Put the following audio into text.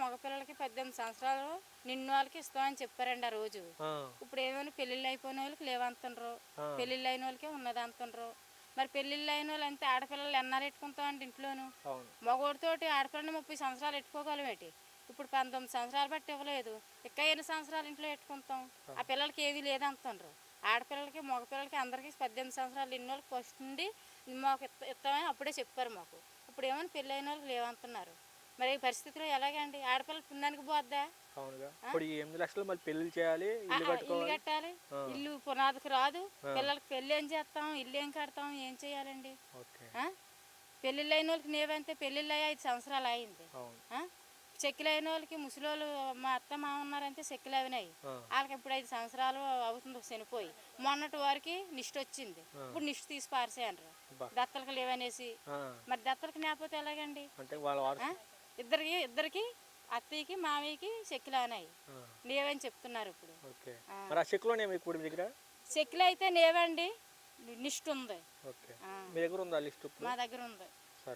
మగపిల్లలకి 18 సంవత్సరాలు నిన్న వాళ్ళకి ఇస్తామని చెప్పారండి ఆ రోజు. ఇప్పుడు ఏమైనా పెళ్ళిళ్ళు అయిపోయిన వాళ్ళకి లేవంటుండ్రు, పెళ్ళిళ్ళు అయిన వాళ్ళకే ఉన్నది అంటుండ్రు. మరి పెళ్ళిళ్ళు అయిన వాళ్ళు అంతే ఆడపిల్లలు ఎన్నాళ్ళు ఎట్టుకుంటామండి ఇంట్లోనూ. మగోడితోటి ఆడపిల్లని 30 సంవత్సరాలు ఎట్టుకోగలమేటి. ఇప్పుడు 19 సంవత్సరాలు బట్టి ఇవ్వలేదు, ఇంకా ఎన్ని సంవత్సరాలు ఇంట్లో ఎట్టుకుంటాం. ఆ పిల్లలకి ఏమీ లేదంటుండ్రు. ఆడపిల్లలకి మగపిల్లలకి అందరికీ 18 సంవత్సరాలు ఇన్ని వాళ్ళకి ఫస్ట్ నుండి మాకు ఇస్తామని అప్పుడే చెప్పారు మాకు. ఇప్పుడు ఏమైనా పెళ్ళి అయిన వాళ్ళకి లేవంటున్నారు. మరి ఈ పరిస్థితిలో ఎలాగండి? ఆడపిల్లలు పుణ్యానికి పోద్దా? ఇప్పుడు ఈ 8 లక్షలు మళ్ళీ పెళ్లి చేయాలి, ఇల్లు కట్టాలి, ఇల్లు పునాదికి రాదు. పిల్లలకి పెళ్ళి ఏం చేస్తాం, ఇల్లు ఏం కడతాం, ఏం చేయాలండి? పెళ్ళిళ్ళు అయిన వాళ్ళకి నేవంతే పెళ్ళిళ్ళు అయ్యి 5 సంవత్సరాలు అయింది. చెక్కులు అయిన వాళ్ళకి ముసలోళ్ళు మా అత్త మామ ఉన్నారంటే చెక్కులు అవినాయి. వాళ్ళకి ఇప్పుడు 5 సంవత్సరాలు అవుతుంది చనిపోయి. మొన్నటి వారికి నిష్ట వచ్చింది, ఇప్పుడు నిష్ట తీసి పారేసేయండ్రు దత్తలకు లేవనేసి. మరి దత్తలకు లేకపోతే ఎలాగండి? ఇద్దరికి అత్తయ్యకి మామయ్యకి చెక్కులు అయినాయి, లేవని చెప్తున్నారు ఇప్పుడు. చెక్కులు అయితే లేవండి, నిష్ట ఉంది. మా దగ్గర ఉంది.